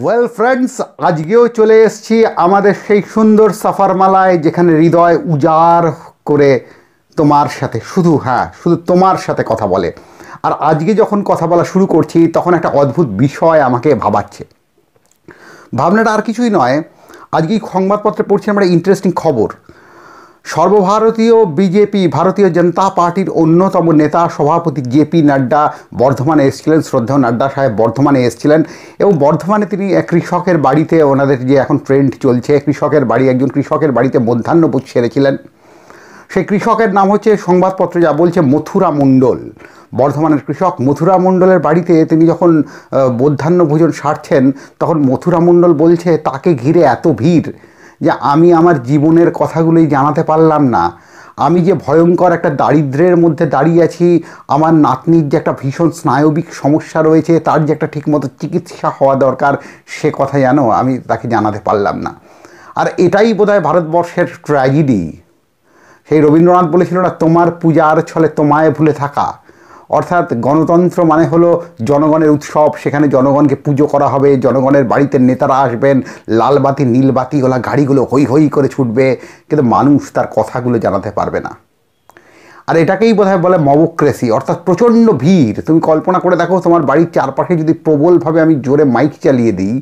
Well friends, আজকেও চলে এসেছি আমাদের সেই সুন্দর সফরমালায়, যেখানে হৃদয় উজাড় করে তোমার সাথে শুধু তোমার সাথে কথা বলে। আর আজকে যখন কথা বলা শুরু করছি তখন একটা অদ্ভুত বিষয় আমাকে ভাবাচ্ছে। ভাবনাটা আর কিছুই নয়, আজকেই সংবাদপত্রে পড়ছি আমরা ইন্টারেস্টিং খবর। সর্বভারতীয় বিজেপি, ভারতীয় জনতা পার্টির অন্যতম নেতা সভাপতি জেপি নাড্ডা বর্ধমানে এসেছিলেন। শ্রদ্ধেয় নাড্ডা সাহেব বর্ধমানে এসেছিলেন এবং বর্ধমানে তিনি কৃষকের বাড়িতে, ওনাদের যে এখন ট্রেন্ড চলছে কৃষকের বাড়ি, একজন কৃষকের বাড়িতে মধ্যাহ্নভোজ সেরেছিলেন। সেই কৃষকের নাম হচ্ছে, সংবাদপত্র যা বলছে, মথুরা মণ্ডল। বর্ধমানের কৃষক মথুরা মণ্ডলের বাড়িতে তিনি যখন মধ্যাহ্নভোজন সারছেন তখন মথুরা মণ্ডল বলছে তাকে ঘিরে এত ভিড় যে আমি আমার জীবনের কথাগুলোই জানাতে পারলাম না। আমি যে ভয়ঙ্কর একটা দারিদ্র্যের মধ্যে দাঁড়িয়ে আছি, আমার নাতনির যে একটা ভীষণ স্নায়বিক সমস্যা রয়েছে, তার যে একটা ঠিকমতো চিকিৎসা হওয়া দরকার, সে কথা জানো আমি তাকে জানাতে পারলাম না। আর এটাই বোধহয় ভারতবর্ষের ট্র্যাজেডি। সেই রবীন্দ্রনাথ বলেছিল না, তোমার পূজার ছলে তোমায় ভুলে থাকা। অর্থাৎ গণতন্ত্র মানে হলো জনগণের উৎসব, সেখানে জনগণকে পুজো করা হবে, জনগণের বাড়িতে নেতারা আসবেন, লাল বাতি নীল বাতি ওলা গাড়িগুলো হই হই করে ছুটবে, কিন্তু মানুষ তার কথাগুলো জানাতে পারবে না। আর এটাকেই বোধহয় বলে মবক্রেসি, অর্থাৎ প্রচণ্ড ভিড়। তুমি কল্পনা করে দেখো, তোমার বাড়ির চারপাশে যদি প্রবলভাবে আমি জোরে মাইক চালিয়ে দিই,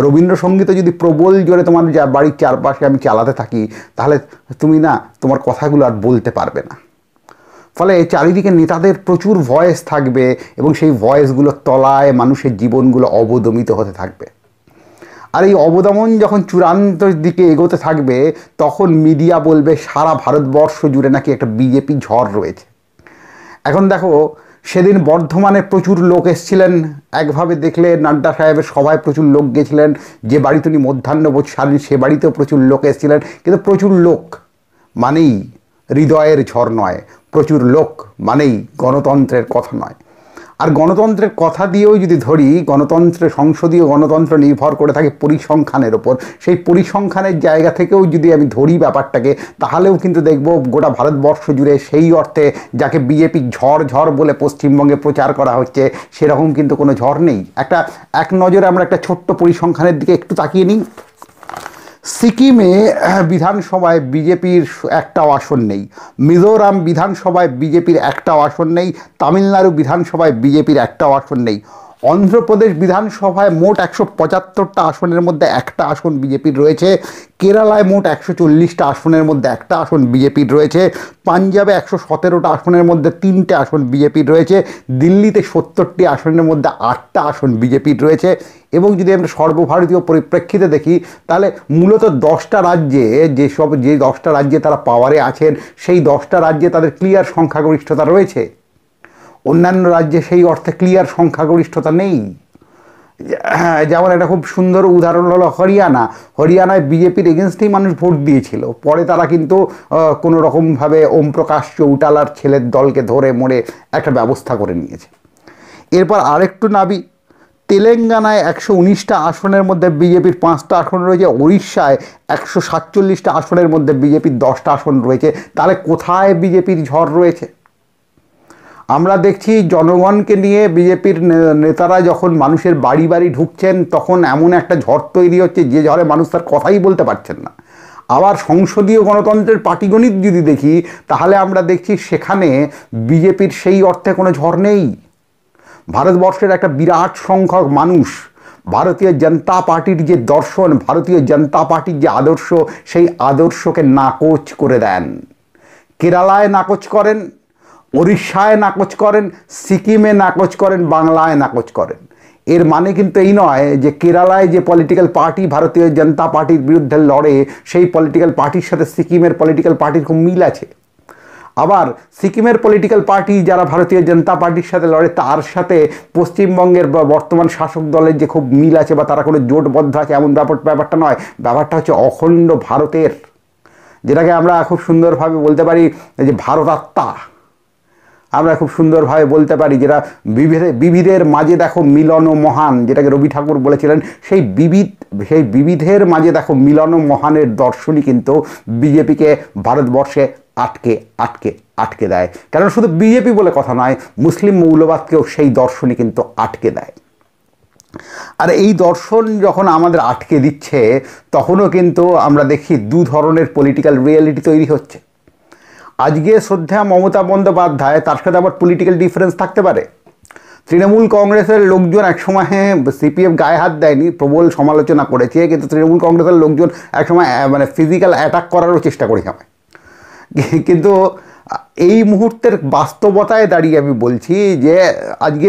রবীন্দ্রসঙ্গীতও যদি প্রবল জোরে তোমার বাড়ির চারপাশে আমি চালাতে থাকি, তাহলে তুমি না তোমার কথাগুলো আর বলতে পারবে না। ফলে চারিদিকে নেতাদের প্রচুর ভয়েস থাকবে এবং সেই ভয়েসগুলোর তলায় মানুষের জীবনগুলো অবদমিত হতে থাকবে। আর এই অবদমন যখন চূড়ান্ত দিকে এগোতে থাকবে, তখন মিডিয়া বলবে সারা ভারতবর্ষ জুড়ে নাকি একটা বিজেপি ঝড় রয়েছে। এখন দেখো, সেদিন বর্ধমানে প্রচুর লোক এসেছিলেন। একভাবে দেখলে নাড্ডা সাহেবের সভায় প্রচুর লোক গেছিলেন। যে বাড়িতে উনি মধ্যাহ্নভোজ সারেন সে বাড়িতেও প্রচুর লোক এসেছিলেন। কিন্তু প্রচুর লোক মানেই হৃদয়ের ঝড় নয়, প্রচুর লোক মানেই গণতন্ত্রের কথা নয়। আর গণতন্ত্রের কথা দিয়েও যদি ধরি, গণতন্ত্রের সংসদীয় গণতন্ত্র নির্ভর করে থাকে পরিসংখ্যানের ওপর। সেই পরিসংখ্যানের জায়গা থেকেও যদি আমি ধরি ব্যাপারটাকে, তাহলেও কিন্তু দেখব গোটা ভারতবর্ষ জুড়ে সেই অর্থে যাকে বিজেপি ঝড় ঝড় বলে পশ্চিমবঙ্গে প্রচার করা হচ্ছে, সেরকম কিন্তু কোনো ঝড় নেই। এক নজরে আমরা একটা ছোট্ট পরিসংখ্যানের দিকে একটু তাকিয়ে নিই। সিকিমে বিধানসভায় বিজেপির একটাও আসন নেই। মিজোরাম বিধানসভায় বিজেপির একটাও আসন নেই। তামিলনাড়ু বিধানসভায় বিজেপির একটাও আসন নেই। অন্ধ্রপ্রদেশ বিধানসভায় মোট 175টা আসনের মধ্যে একটা আসন বিজেপির রয়েছে। কেরালায় মোট 140টা আসনের মধ্যে একটা আসন বিজেপির রয়েছে। পাঞ্জাবে 117টা আসনের মধ্যে 3টে আসন বিজেপির রয়েছে। দিল্লিতে 70টি আসনের মধ্যে 8টা আসন বিজেপির রয়েছে। এবং যদি আমরা সর্বভারতীয় পরিপ্রেক্ষিতে দেখি, তাহলে মূলত 10টা রাজ্যে যে 10টা রাজ্যে তারা পাওয়ারে আছেন, সেই 10টা রাজ্যে তাদের ক্লিয়ার সংখ্যাগরিষ্ঠতা রয়েছে। অন্যান্য রাজ্যে সেই অর্থে ক্লিয়ার সংখ্যাগরিষ্ঠতা নেই। যেমন একটা খুব সুন্দর উদাহরণ হলো হরিয়ানায় বিজেপির এগেনস্টেই মানুষ ভোট দিয়েছিল। পরে তারা কিন্তু কোনো রকমভাবে ওম প্রকাশ চৌটালার ছেলের দলকে ধরে মোড়ে একটা ব্যবস্থা করে নিয়েছে। এরপর আরেকটু নাবি, তেলেঙ্গানায় 119টা আসনের মধ্যে বিজেপির 5টা আসন রয়েছে। উড়িষ্যায় 147টা আসনের মধ্যে বিজেপির 10টা আসন রয়েছে। তাহলে কোথায় বিজেপির ঝড় রয়েছে? আমরা দেখছি জনগণকে নিয়ে বিজেপির নেতারা যখন মানুষের বাড়ি বাড়ি ঢুকছেন, তখন এমন একটা ঝড় তৈরি হচ্ছে যে ঝড়ে মানুষ তার কথাই বলতে পারছেন না। আবার সংসদীয় গণতন্ত্রের পাটিগণিত যদি দেখি, তাহলে আমরা দেখছি সেখানে বিজেপির সেই অর্থে কোনো ঝড় নেই। ভারতবর্ষের একটা বিরাট সংখ্যক মানুষ ভারতীয় জনতা পার্টির যে দর্শন, ভারতীয় জনতা পার্টির যে আদর্শ, সেই আদর্শকে নাকচ করে দেন। কেরালায় নাকচ করেন, উড়িষ্যায় নাকচ করেন, সিকিমে নাকচ করেন, বাংলায় নাকচ করেন। এর মানে কিন্তু এই নয় যে কেরালায় যে পলিটিক্যাল পার্টি ভারতীয় জনতা পার্টির বিরুদ্ধে লড়ে, সেই পলিটিক্যাল পার্টির সাথে সিকিমের পলিটিক্যাল পার্টির খুব মিল আছে। আবার সিকিমের পলিটিক্যাল পার্টি যারা ভারতীয় জনতা পার্টির সাথে লড়ে, তার সাথে পশ্চিমবঙ্গের বর্তমান শাসক দলের যে খুব মিল আছে বা তারা কোনো জোটবদ্ধ আছে, এমন ব্যাপারটা নয়। ব্যাপারটা হচ্ছে অখণ্ড ভারতের, যেটাকে আমরা খুব সুন্দরভাবে বলতে পারি যে ভারতাত্মা। আমরা খুব সুন্দরভাবে বলতে পারি যেটা বিবিধের মাঝে দেখো মিলন মহান, যেটাকে রবি ঠাকুর বলেছিলেন। সেই বিবিধের মাঝে দেখো মিলন মহানের দর্শনই কিন্তু বিজেপিকে ভারতবর্ষে আটকে আটকে আটকে দেয়। কারণ শুধু বিজেপি বলে কথা নয়, মুসলিম মৌলবাদকেও সেই দর্শনই কিন্তু আটকে দেয়। আর এই দর্শন যখন আমাদের আটকে দিচ্ছে তখনও কিন্তু আমরা দেখি দু ধরনের পলিটিক্যাল রিয়েলিটি তৈরি হচ্ছে। আজকে শ্রদ্ধা মমতা বন্দ্যোপাধ্যায়, তার সাথে আবার পলিটিক্যাল ডিফারেন্স থাকতে পারে। তৃণমূল কংগ্রেসের লোকজন একসময় সিপিএম গায়ে হাত দেয়নি, প্রবল সমালোচনা করেছে, কিন্তু তৃণমূল কংগ্রেসের লোকজন একসময় মানে ফিজিক্যাল অ্যাটাক করারও চেষ্টা করেছে আমায়। কিন্তু এই মুহূর্তের বাস্তবতায় দাঁড়িয়ে আমি বলছি যে আজকে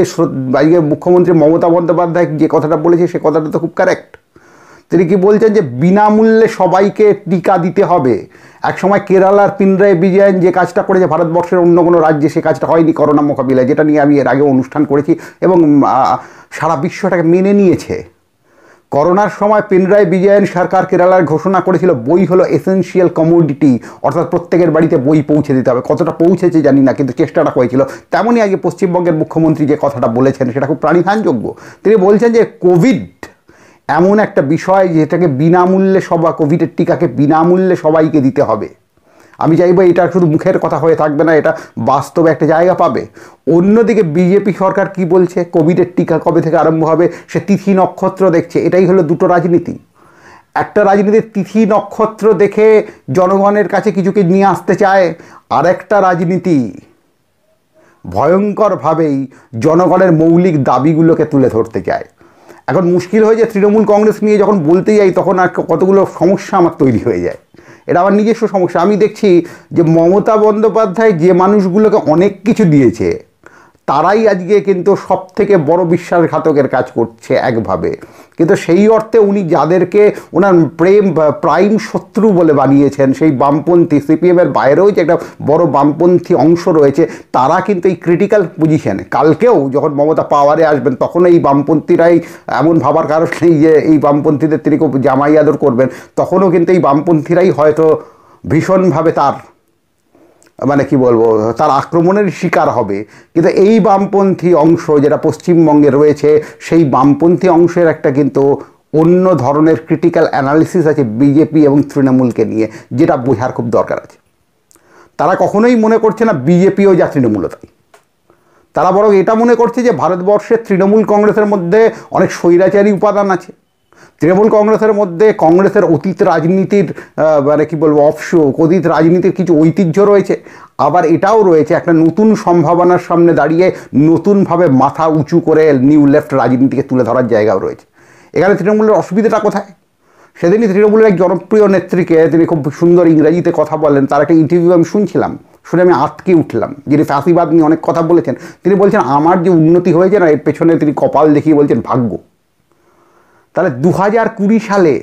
মুখ্যমন্ত্রী মমতা বন্দ্যোপাধ্যায় যে কথাটা বলেছে সে কথাটা তো খুব কারেক্ট। তিনি কি বলছেন যে বিনামূল্যে সবাইকে টিকা দিতে হবে। একসময় কেরালার পিনরাই বিজয়ন যে কাজটা করেছে ভারতবর্ষের অন্য কোনো রাজ্যে সে কাজটা হয়নি করোনা মোকাবিলায়, যেটা নিয়ে আমি এর আগে অনুষ্ঠান করেছি এবং সারা বিশ্বটাকে মেনে নিয়েছে। করোনার সময় পিনরাই বিজয়ন সরকার কেরালার ঘোষণা করেছিল বই হলো এসেনশিয়াল কমোডিটি, অর্থাৎ প্রত্যেকের বাড়িতে বই পৌঁছে দিতে হবে। কতটা পৌঁছেছে জানি না, কিন্তু চেষ্টাটা হয়েছিল। তেমনই আগে পশ্চিমবঙ্গের মুখ্যমন্ত্রী যে কথাটা বলেছেন সেটা খুব প্রাণিধানযোগ্য। তিনি বলছেন যে কোভিড এমন একটা বিষয় যেটাকে বিনামূল্যে কোভিডের টিকাকে বিনামূল্যে সবাইকে দিতে হবে। আমি চাইবো এটা শুধু মুখের কথা হয়ে থাকবে না, এটা বাস্তবে একটা জায়গা পাবে। অন্যদিকে বিজেপি সরকার কি বলছে, কোভিডের টিকা কবে থেকে আরম্ভ হবে সে তিথি নক্ষত্র দেখছে। এটাই হলো দুটো রাজনীতি। একটা রাজনীতির তিথি নক্ষত্র দেখে জনগণের কাছে কিছুকে নিয়ে আসতে চায়, আর একটা রাজনীতি ভয়ঙ্করভাবেই জনগণের মৌলিক দাবিগুলোকে তুলে ধরতে চায়। এখন মুশকিল হয়ে যায়, তৃণমূল কংগ্রেস নিয়ে যখন বলতে যাই তখন আর কতগুলো সমস্যা আমার তৈরি হয়ে যায়। এটা আমার নিজস্ব সমস্যা। আমি দেখছি যে মমতা বন্দ্যোপাধ্যায় যে মানুষগুলোকে অনেক কিছু দিয়েছে তারাই আজকে কিন্তু সব থেকে বড় বিশ্বাসঘাতকের কাজ করছে একভাবে। কিন্তু সেই অর্থে উনি যাদেরকে ওনার প্রাইম শত্রু বলে বানিয়েছেন, সেই বামপন্থী সিপিএমের বাইরেও যে একটা বড় বামপন্থী অংশ রয়েছে, তারা কিন্তু এই ক্রিটিক্যাল পজিশনে কালকেও যখন মমতা পাওয়ারে আসবেন তখন এই বামপন্থীরাই এমন ভাবার কারণ নেই যে এই বামপন্থীদের তিনি খুব জামাই আদর করবেন। তখনও কিন্তু এই বামপন্থীরাই হয়তো ভীষণভাবে তার মানে কি বলবো তার আক্রমণের শিকার হবে। কিন্তু এই বামপন্থী অংশ যেটা পশ্চিমবঙ্গে রয়েছে সেই বামপন্থী অংশের একটা কিন্তু অন্য ধরনের ক্রিটিক্যাল অ্যানালিসিস আছে বিজেপি এবং তৃণমূলকে নিয়ে, যেটা বোঝার খুব দরকার আছে। তারা কখনোই মনে করছে না বিজেপিও যা তৃণমূলও তাই। তারা বরং এটা মনে করছে যে ভারতবর্ষের তৃণমূল কংগ্রেসের মধ্যে অনেক স্বৈরাচারী উপাদান আছে। তৃণমূল কংগ্রেসের মধ্যে কংগ্রেসের অতীত রাজনীতির মানে কি বলবো অতীত রাজনীতির কিছু ঐতিহ্য রয়েছে। আবার এটাও রয়েছে একটা নতুন সম্ভাবনার সামনে দাঁড়িয়ে নতুনভাবে মাথা উঁচু করে নিউ লেফট রাজনীতিকে তুলে ধরার জায়গাও রয়েছে। এখানে তৃণমূলের অসুবিধাটা কোথায়? সেদিনই তৃণমূলের এক জনপ্রিয় নেত্রীকে, তিনি খুব সুন্দর ইংরেজিতে কথা বলেন, তার একটা ইন্টারভিউ আমি শুনছিলাম, শুনে আমি আটকে উঠলাম। যিনি ফ্যাসিবাদ নিয়ে অনেক কথা বলেছেন, তিনি বলছেন আমার যে উন্নতি হয়েছে না এর পেছনে তিনি কপাল দেখিয়ে বলছেন ভাগ্য। তাহলে 2020 সালে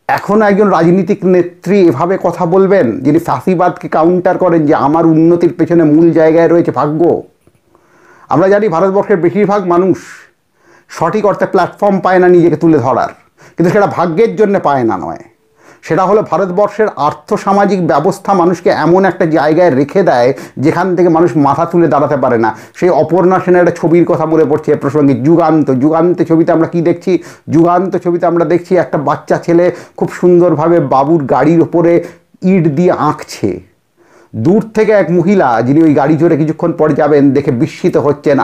এখনও একজন রাজনীতিক নেত্রী এভাবে কথা বলবেন যিনি ফ্যাসিবাদকে কাউন্টার করেন যে আমার উন্নতির পেছনে মূল জায়গায় রয়েছে ভাগ্য? আমরা জানি ভারতবর্ষের বেশিরভাগ মানুষ সঠিক অর্থে প্ল্যাটফর্ম পায় না নিজেকে তুলে ধরার, কিন্তু সেটা ভাগ্যের জন্য পায় না নয়, সেটা হলো ভারতবর্ষের আর্থসামাজিক ব্যবস্থা মানুষকে এমন একটা জায়গায় রেখে দেয় যেখান থেকে মানুষ মাথা তুলে দাঁড়াতে পারে না। সেই অপর্ণা সেনের একটা ছবির কথা মনে পড়ছে এ প্রসঙ্গে, যুগান্ত ছবিতে আমরা কি দেখছি? যুগান্ত ছবিতে আমরা দেখছি একটা বাচ্চা ছেলে খুব সুন্দরভাবে বাবুর গাড়ির ওপরে ইট দিয়ে আঁকছে। দূর থেকে এক মহিলা যিনি ওই গাড়ি জোরে কিছুক্ষণ পরে যাবেন দেখে বিস্মিত হচ্ছেন,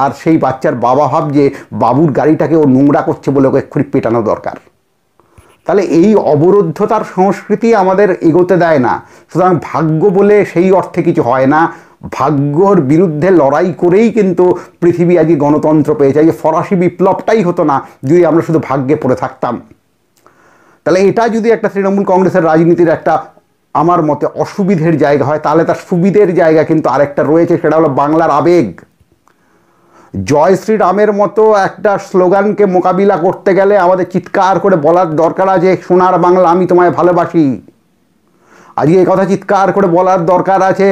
আর সেই বাচ্চার বাবা ভাবছে বাবুর গাড়িটাকে ও নোংরা করছে বলে ওকে এক্ষুনি পেটানো দরকার। তাহলে এই অবরুদ্ধতার সংস্কৃতি আমাদের এগোতে দেয় না। সুতরাং ভাগ্য বলে সেই অর্থে কিছু হয় না। ভাগ্যর বিরুদ্ধে লড়াই করেই কিন্তু পৃথিবী আজকে গণতন্ত্র পেয়েছে। যে ফরাসি বিপ্লবটাই হতো না যদি আমরা শুধু ভাগ্যে পড়ে থাকতাম। তাহলে এটা যদি একটা তৃণমূল কংগ্রেসের রাজনীতির একটা আমার মতে অসুবিধের জায়গা হয়, তাহলে তার সুবিধের জায়গা কিন্তু আরেকটা রয়েছে, সেটা হলো বাংলার আবেগ। জয় শ্রীরামের মতো একটা স্লোগানকে মোকাবিলা করতে গেলে আমাদের চিৎকার করে বলার দরকার আছে সোনার বাংলা আমি তোমায় ভালোবাসি। আজকে এই কথা চিৎকার করে বলার দরকার আছে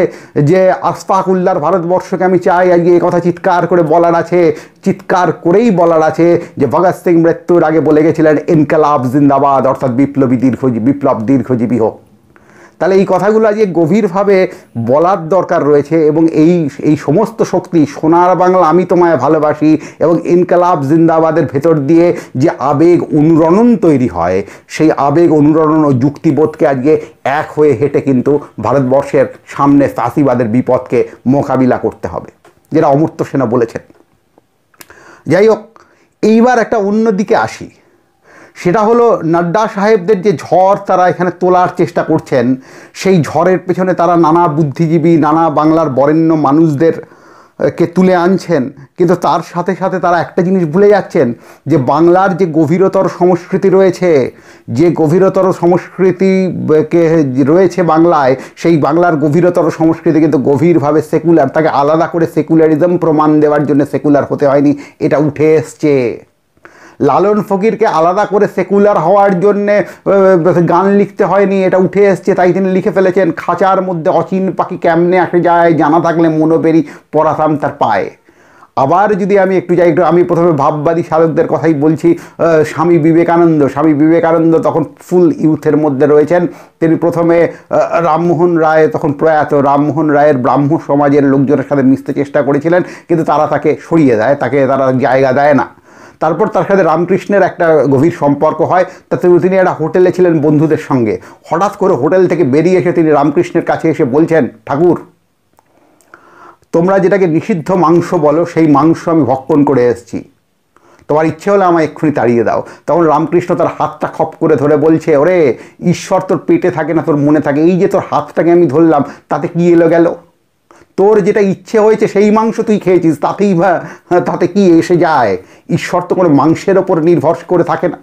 যে আশফাক উল্লাহর ভারতবর্ষকে আমি চাই। আজকে এই কথা চিৎকার করে বলার আছে, চিৎকার করেই বলার আছে যে ভগৎ সিং মৃত্যুর আগে বলে গেছিলেন ইনকালাব জিন্দাবাদ, অর্থাৎ বিপ্লব দীর্ঘজীবী হোক। তাহলে এই কথাগুলো আজকে গভীরভাবে বলার দরকার রয়েছে এবং এই সমস্ত শক্তি সোনার বাংলা আমি তোমায় ভালোবাসি এবং ইনকালাব জিন্দাবাদের ভেতর দিয়ে যে আবেগ অনুরণন তৈরি হয়, সেই আবেগ অনুরণন ও যুক্তিবোধকে আজকে এক হয়ে হেঁটে কিন্তু ভারতবর্ষের সামনে ফ্যাসিবাদের বিপদকে মোকাবিলা করতে হবে, যেটা অমর্ত্য সেন বলেছেন। যাই হোক, এইবার একটা অন্য দিকে আসি, সেটা হলো নাড্ডা সাহেবদের যে ঝড় তারা এখানে তোলার চেষ্টা করছেন, সেই ঝড়ের পেছনে তারা নানা বুদ্ধিজীবী, নানা বাংলার বরেণ্য মানুষদের কে তুলে আনছেন, কিন্তু তার সাথে সাথে তারা একটা জিনিস ভুলে যাচ্ছেন যে বাংলার যে গভীরতর সংস্কৃতি রয়েছে, যে গভীরতর সংস্কৃতি রয়েছে বাংলায়, সেই বাংলার গভীরতর সংস্কৃতি কিন্তু গভীরভাবে সেকুলার। তাকে আলাদা করে সেকুলারিজম প্রমাণ দেওয়ার জন্য সেকুলার হতে হয়নি, এটা উঠে এসছে। লালন ফকিরকে আলাদা করে সেকুলার হওয়ার জন্যে গান লিখতে হয়নি, এটা উঠে এসছে। তাই তিনি লিখে ফেলেছেন, খাঁচার মধ্যে অচিন পাখি কেমনে আসে যায়, জানা থাকলে মনোবেরি পড়াতাম তার পায়ে। আবার যদি আমি একটু যাই, আমি প্রথমে ভাববাদী সাধকদের কথাই বলছি। স্বামী বিবেকানন্দ তখন ফুল ইউথের মধ্যে রয়েছেন। তিনি প্রথমে রামমোহন রায়, তখন প্রয়াত রামমোহন রায়ের ব্রাহ্ম সমাজের লোকজনের সাথে মিশতে চেষ্টা করেছিলেন, কিন্তু তারা তাকে সরিয়ে দেয়, তারা জায়গা দেয় না। তারপর তার সাথে রামকৃষ্ণের একটা গভীর সম্পর্ক হয়। তাতে তিনি একটা হোটেলে ছিলেন বন্ধুদের সঙ্গে, হঠাৎ করে হোটেল থেকে বেরিয়ে এসে তিনি রামকৃষ্ণের কাছে এসে বলছেন, ঠাকুর, তোমরা যেটাকে নিষিদ্ধ মাংস বলো, সেই মাংস আমি ভক্ষণ করে এসেছি, তোমার ইচ্ছে হলে আমায় এক্ষুনি তাড়িয়ে দাও। তখন রামকৃষ্ণ তার হাতটা খপ করে ধরে বলছে, ওরে, ঈশ্বর তোর পেটে থাকে না, তোর মনে থাকে। এই যে তোর হাতটাকে আমি ধরলাম, তাতে কি এলো গেল? তোর যেটা ইচ্ছে হয়েছে সেই মাংস তুই খেয়েছিস, তাতে কি এসে যায়? ঈশ্বর তো কোনো মাংসের ওপর নির্ভর করে থাকে না।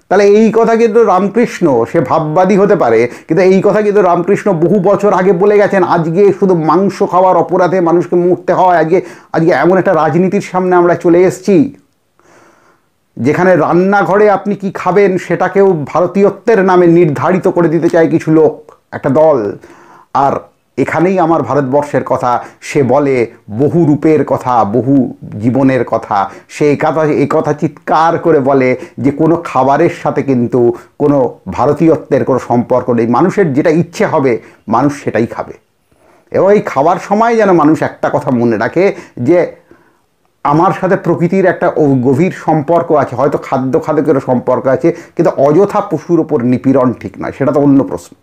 তাহলে এই কথা কিন্তু রামকৃষ্ণ, সে ভাববাদী হতে পারে, কিন্তু এই কথা কিন্তু রামকৃষ্ণ বহু বছর আগে বলে গেছেন। আজকে শুধু মাংস খাওয়ার অপরাধে মানুষকে মরতে হয়। আজকে এমন একটা রাজনীতির সামনে আমরা চলে এসেছি, যেখানে রান্নাঘরে আপনি কি খাবেন সেটাকেও ভারতীয়ত্বের নামে নির্ধারিত করে দিতে চায় কিছু লোক, একটা দল। আর এখানেই আমার ভারতবর্ষের কথা, সে বলে বহু রূপের কথা, বহু জীবনের কথা। সে এই কথা চিৎকার করে বলে যে কোনো খাবারের সাথে কিন্তু কোনো ভারতীয়ত্বের কোনো সম্পর্ক নেই। মানুষের যেটা ইচ্ছে হবে মানুষ সেটাই খাবে। এবং এই খাবার সময় যেন মানুষ একটা কথা মনে রাখে যে আমার সাথে প্রকৃতির একটা গভীর সম্পর্ক আছে। হয়তো খাদ্যের সম্পর্ক আছে, কিন্তু অযথা পশুর ওপর নিপীড়ন ঠিক নয়, সেটা তো অন্য প্রশ্ন।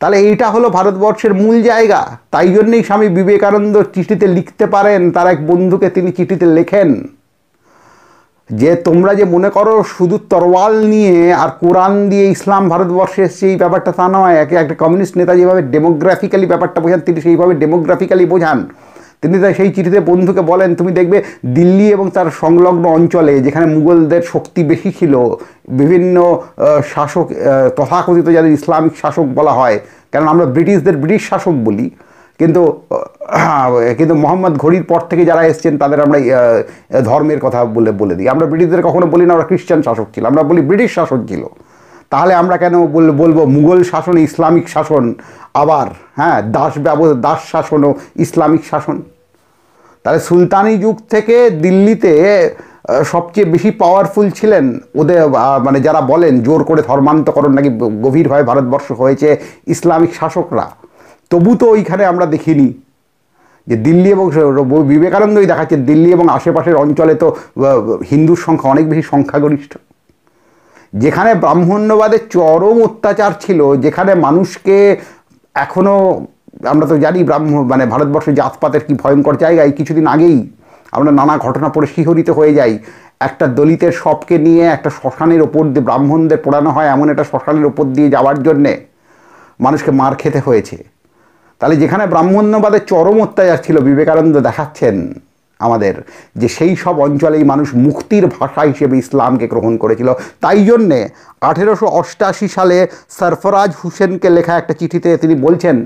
তাহলে এইটা হলো ভারতবর্ষের মূল জায়গা। তাই জন্যই স্বামী বিবেকানন্দ চিঠিতে লিখতে পারেন, তার এক বন্ধুকে তিনি চিঠিতে লেখেন যে তোমরা যে মনে করো শুধু তরোয়াল নিয়ে আর কোরআন দিয়ে ইসলাম ভারতবর্ষে এসছে, এই ব্যাপারটা তা নয়। একটা কমিউনিস্ট নেতা যেভাবে ডেমোগ্রাফিক্যালি ব্যাপারটা বোঝান, তিনি সেইভাবে ডেমোগ্রাফিক্যালি বোঝান। তিনি তাই সেই চিঠিতে বন্ধুকে বলেন, তুমি দেখবে দিল্লি এবং তার সংলগ্ন অঞ্চলে যেখানে মুঘলদের শক্তি বেশি ছিল, বিভিন্ন শাসক, তথাকথিত যাদের ইসলামিক শাসক বলা হয়, কারণ আমরা ব্রিটিশদের ব্রিটিশ শাসক বলি, কিন্তু মোহাম্মদ ঘড়ির পর থেকে যারা এসছেন তাদের আমরা ধর্মের কথা বলে দিই। আমরা ব্রিটিশদের কখনো বলি না আমরা খ্রিস্টান শাসক ছিল, আমরা বলি ব্রিটিশ শাসক ছিল। তাহলে আমরা কেন বলবো মুঘল শাসন ইসলামিক শাসন, আবার দাস শাসনও ইসলামিক শাসন? তাহলে সুলতানি যুগ থেকে দিল্লিতে সবচেয়ে বেশি পাওয়ারফুল ছিলেন ওদের, মানে যারা বলেন জোর করে ধর্মান্তকরণ নাকি গভীরভাবে ভারতবর্ষ হয়েছে, ইসলামিক শাসকরা। তবু তো ওইখানে আমরা দেখিনি যে দিল্লি, এবং বিবেকানন্দই দেখাচ্ছে দিল্লি এবং আশেপাশের অঞ্চলে তো হিন্দুর সংখ্যা অনেক বেশি সংখ্যাগরিষ্ঠ। যেখানে ব্রাহ্মণ্যবাদের চরম অত্যাচার ছিল, যেখানে মানুষকে এখনও, আমরা তো জানি ভারতবর্ষের জাতপাতের কি ভয়ঙ্কর জায়গা। এই কিছুদিন আগেই আমরা নানা ঘটনা পড়ে শিহরিত হয়ে যাই। একটা দলিতের শবকে নিয়ে একটা শ্মশানের ওপর দিয়ে, ব্রাহ্মণদের পোড়ানো হয় এমন একটা শ্মশানের ওপর দিয়ে যাওয়ার জন্যে মানুষকে মার খেতে হয়েছে। তাহলে যেখানে ব্রাহ্মণ্যবাদের চরম অত্যাচার ছিল, বিবেকানন্দ দেখাচ্ছেন আমাদের যে সেই সব অঞ্চলেই মানুষ মুক্তির ভাষা হিসেবে ইসলামকে গ্রহণ করেছিল। তাই জন্যে 1888 সালে সরফরাজ হুসেনকে লেখা একটা চিঠিতে তিনি বলছেন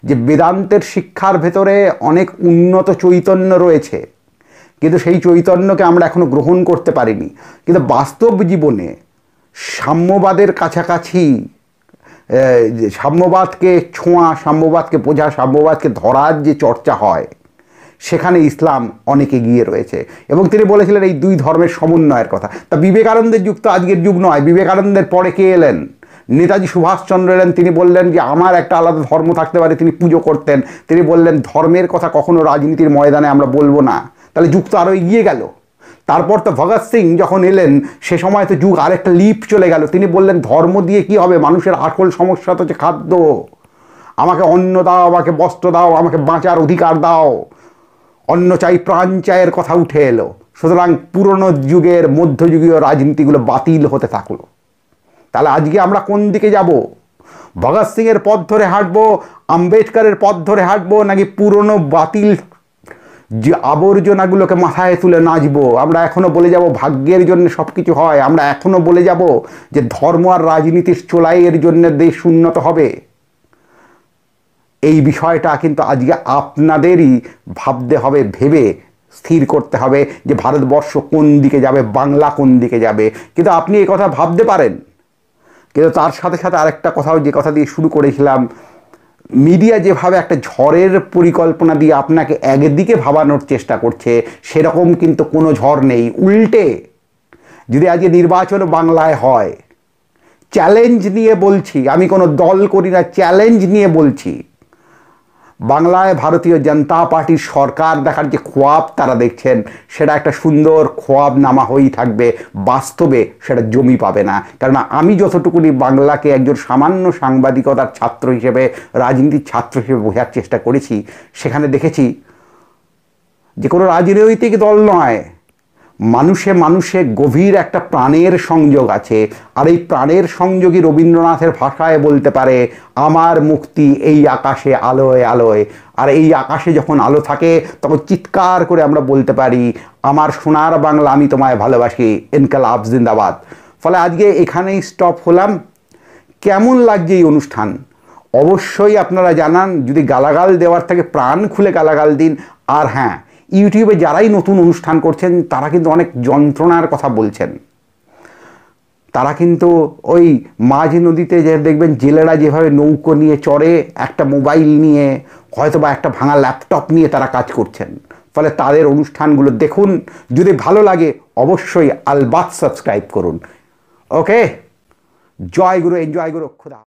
যে বেদান্তের শিক্ষার ভেতরে অনেক উন্নত চৈতন্য রয়েছে, কিন্তু সেই চৈতন্যকে আমরা এখনো গ্রহণ করতে পারিনি। কিন্তু বাস্তব জীবনে সাম্যবাদের কাছাকাছি, সাম্যবাদকে ছোঁয়া, সাম্যবাদকে বোঝা, সাম্যবাদকে ধরার যে চর্চা হয়, সেখানে ইসলাম অনেক এগিয়ে রয়েছে। এবং তিনি বলেছিলেন এই দুই ধর্মের সমন্বয়ের কথা। তা বিবেকানন্দের যুগ তো আজকের যুগ নয়। বিবেকানন্দের পরে কে এলেন? নেতাজি সুভাষচন্দ্র এলেন। তিনি বললেন যে আমার একটা আলাদা ধর্ম থাকতে পারে, তিনি পুজো করতেন। তিনি বললেন ধর্মের কথা কখনো রাজনীতির ময়দানে আমরা বলবো না। তাহলে যুগ তো আরও এগিয়ে গেল। তারপর তো ভগৎ সিং যখন এলেন, সে সময় তো যুগ আরেকটা লিপ চলে গেল। তিনি বললেন ধর্ম দিয়ে কি হবে, মানুষের আসল সমস্যা তো হচ্ছে খাদ্য। আমাকে অন্ন দাও, আমাকে বস্ত্র দাও, আমাকে বাঁচার অধিকার দাও, অন্ন চাই প্রাণ চাইয়ের কথা উঠে এলো। সুতরাং পুরনো যুগের মধ্যযুগীয় রাজনীতিগুলো বাতিল হতে থাকলো। তাহলে আজকে আমরা কোন দিকে যাব? ভগৎ সিংয়ের পথ ধরে হাঁটবো, আম্বেদকরের পথ ধরে হাঁটবো, নাকি পুরনো বাতিল যে আবর্জনাগুলোকে মাথায় তুলে নাচবো? আমরা এখনো বলে যাব ভাগ্যের জন্য সব কিছু হয়, আমরা এখনো বলে যাব যে ধর্ম আর রাজনীতির চোলাইয়ের জন্য দেশ উন্নত হবে। এই বিষয়টা কিন্তু আজকে আপনাদেরই ভাবতে হবে, ভেবে স্থির করতে হবে যে ভারতবর্ষ কোন দিকে যাবে, বাংলা কোন দিকে যাবে। কিন্তু আপনি এই কথা ভাবতে পারেন, কিন্তু তার সাথে সাথে আরেকটা কথাও, যে কথা দিয়ে শুরু করেছিলাম, মিডিয়া যেভাবে একটা ঝড়ের পরিকল্পনা দিয়ে আপনাকে একদিকে ভাবানোর চেষ্টা করছে, সেরকম কিন্তু কোনো ঝড় নেই। উল্টে যদি আজকে নির্বাচন বাংলায় হয়, চ্যালেঞ্জ নিয়ে বলছি, আমি কোনো দল করি না, চ্যালেঞ্জ নিয়ে বলছি, বাংলায় ভারতীয় জনতা পার্টির সরকার দেখার যে খোয়াব তারা দেখছেন, সেটা একটা সুন্দর খোয়াব নামা হয়েই থাকবে, বাস্তবে সেটা জমি পাবে না। কারণ আমি যতটুকুনি বাংলাকে একজন সামান্য সাংবাদিকতার ছাত্র হিসেবে, রাজনীতির ছাত্র হিসেবে বোঝার চেষ্টা করেছি, সেখানে দেখেছি যে কোনো রাজনৈতিক দল নয়, মানুষে মানুষে গভীর একটা প্রাণের সংযোগ আছে। আর এই প্রাণের সংযোগই রবীন্দ্রনাথের ভাষায় বলতে পারে, আমার মুক্তি এই আকাশে আলোয় আলোয়। আর এই আকাশে যখন আলো থাকে, তখন চিৎকার করে আমরা বলতে পারি, আমার সোনার বাংলা, আমি তোমায় ভালোবাসি, ইনকালাব জিন্দাবাদ। ফলে আজকে এখানেই স্টপ হলাম। কেমন লাগছে এই অনুষ্ঠান অবশ্যই আপনারা জানান। যদি গালাগাল দেওয়ার থেকে প্রাণ খুলে গালাগাল দিন। আর হ্যাঁ, ইউটিউবে যারাই নতুন অনুষ্ঠান করছেন, তারা কিন্তু অনেক যন্ত্রণার কথা বলছেন। তারা কিন্তু ওই মাঝ নদীতে যে দেখবেন জেলেরা যেভাবে নৌকো নিয়ে চড়ে, একটা মোবাইল নিয়ে, হয়তো বা একটা ভাঙা ল্যাপটপ নিয়ে তারা কাজ করছেন। ফলে তাদের অনুষ্ঠানগুলো দেখুন, যদি ভালো লাগে অবশ্যই আলবাত সাবস্ক্রাইব করুন। ওকে, জয় গুরু, এনজয় গুরু, খুদা।